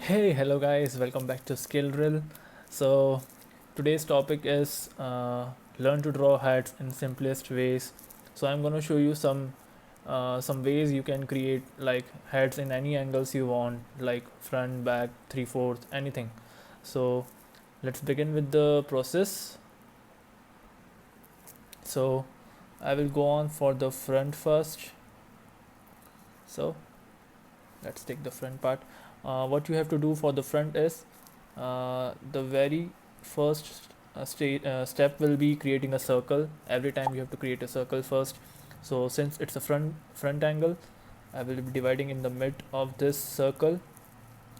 Hey, hello guys, welcome back to SkillDrill. So today's topic is learn to draw heads in simplest ways. So I'm gonna show you some ways you can create like heads in any angles you want, like front, back, 3/4, anything. So let's begin with the process. So I will go on for the front first. So let's take the front part. What you have to do for the front is the very first step will be creating a circle. Every time you have to create a circle first. So since it's a front angle, I will be dividing in the mid of this circle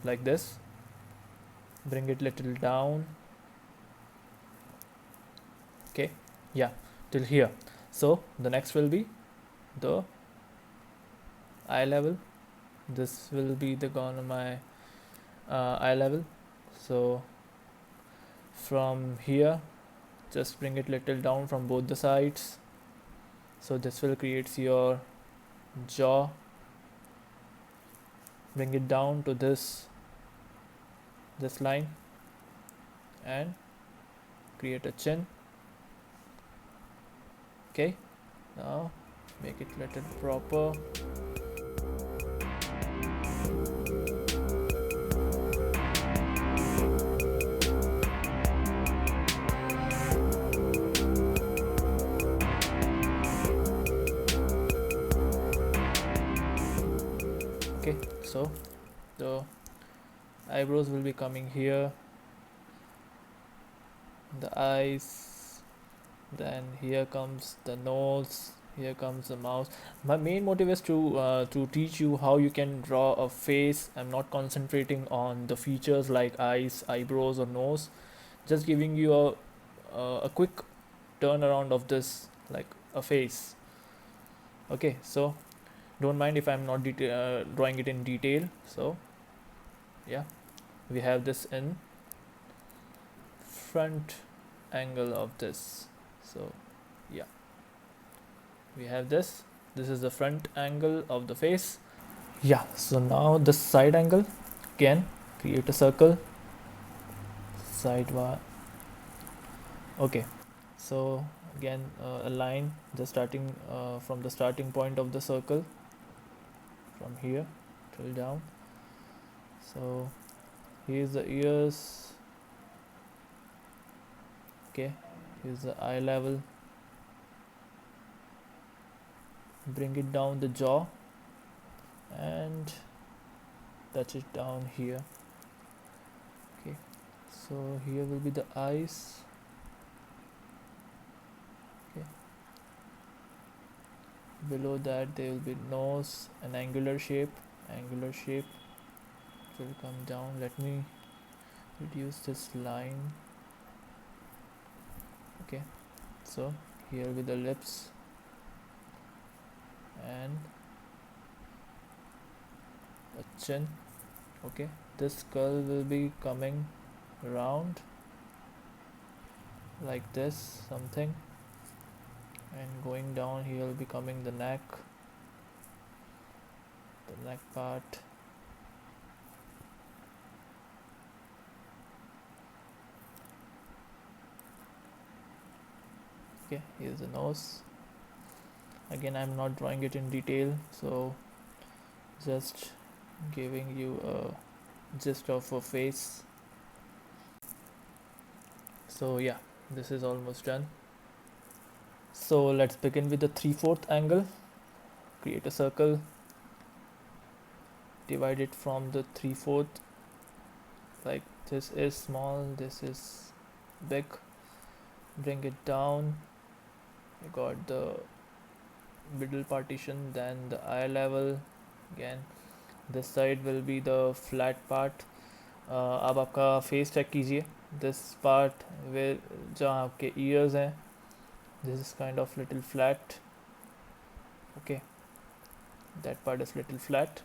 like this. Bring it little down. Okay, yeah, till here. So the next will be the eye level. This will be the gonna my eye level. So from here, just bring it little down from both the sides. So this will create your jaw. Bring it down to this line and create a chin. Okay, now make it little proper. Okay, so the eyebrows will be coming here, the eyes, then here comes the nose, here comes the mouth. My main motive is to teach you how you can draw a face. I'm not concentrating on the features like eyes, eyebrows or nose, just giving you a quick turnaround of this, like a face. Okay, so don't mind if I'm not drawing it in detail. So yeah, we have this in front angle of this. So yeah, we have this is the front angle of the face. Yeah, so now the side angle, again create a circle, side one. Okay, so again a line just starting from the starting point of the circle from here till down. So here's the ears. Okay, here's the eye level. Bring it down the jaw and touch it down here. Okay, so here will be the eyes. Okay, below that there will be nose, an angular shape will come down. Let me reduce this line. Okay, so here with the lips and a chin. Okay, this skull will be coming round like this something, and going down here will be coming the neck part. Okay, here's the nose. Again, I'm not drawing it in detail, so just giving you a gist of a face. So yeah, this is almost done. So let's begin with the 3/4 angle. Create a circle, divide it from the 3/4. Like this is small, this is big. Bring it down. You got the middle partition, then the eye level. Again, this side will be the flat part. अब आपका face check कीजिए. This part where जहाँ आपके ears हैं, this is kind of little flat. Okay, that part is little flat.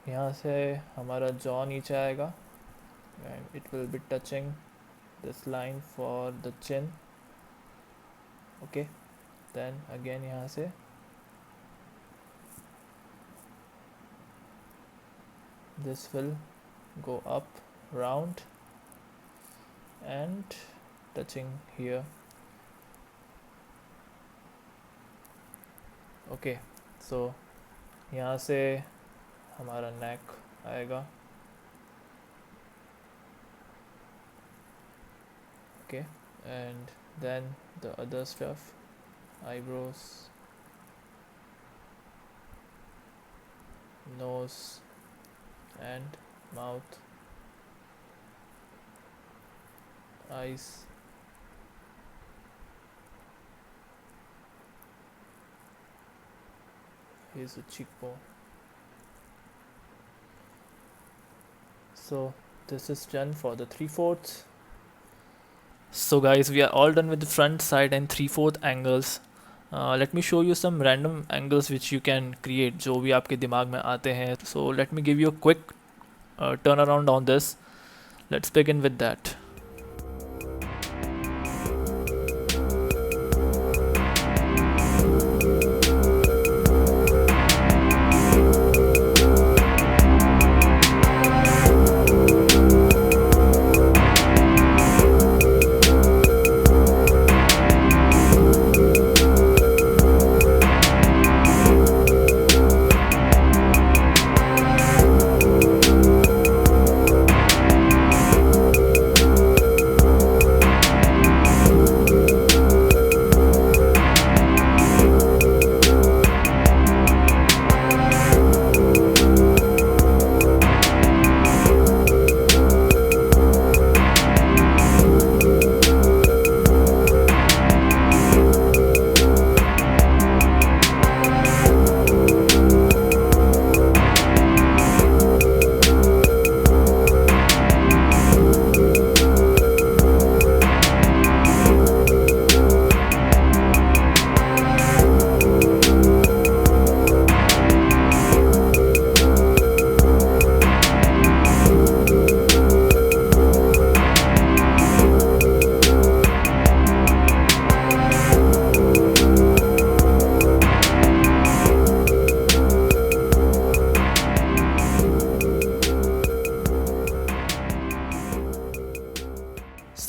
यहाँ से हमारा jaw नीचे आएगा and it will be touching this line for the chin. Okay, then again यहाँ से this will go up, round, and touching here. Okay so यहाँ से हमारा नेक आएगा. Okay, and then the other stuff, eyebrows, nose, and mouth, eyes, here's the cheekbone. So this is done for the 3/4. So guys, we are all done with the front, side and 3/4 angles. Let me show you some random angles which you can create, जो भी आपके दिमाग में आते हैं. So let me give you a quick turnaround on this. Let's begin with that.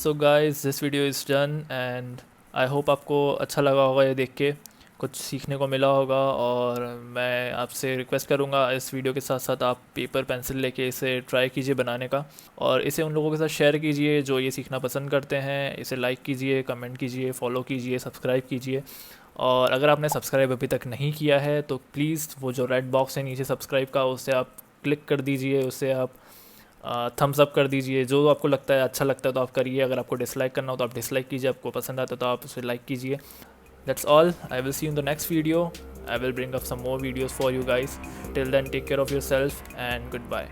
So guys this video is done and I hope आपको अच्छा लगा होगा ये देख के, कुछ सीखने को मिला होगा. और मैं आपसे रिक्वेस्ट करूँगा इस वीडियो के साथ साथ आप पेपर पेंसिल लेके इसे ट्राई कीजिए बनाने का, और इसे उन लोगों के साथ शेयर कीजिए जो ये सीखना पसंद करते हैं. इसे लाइक कीजिए, कमेंट कीजिए, फॉलो कीजिए, सब्सक्राइब कीजिए. और अगर आपने सब्सक्राइब अभी तक नहीं किया है तो प्लीज़ वो जो रेड बॉक्स है नीचे सब्सक्राइब का, उससे आप क्लिक कर दीजिए, उससे आप थम्स अप कर दीजिए. जो आपको लगता है अच्छा लगता है तो आप करिए. अगर आपको डिसलाइक करना हो तो आप डिसलाइक कीजिए. आपको पसंद आता है तो आप उसे लाइक कीजिए. That's all. I will see you in the next video. I will bring up some more videos for you guys. Till then take care of your self and good bye.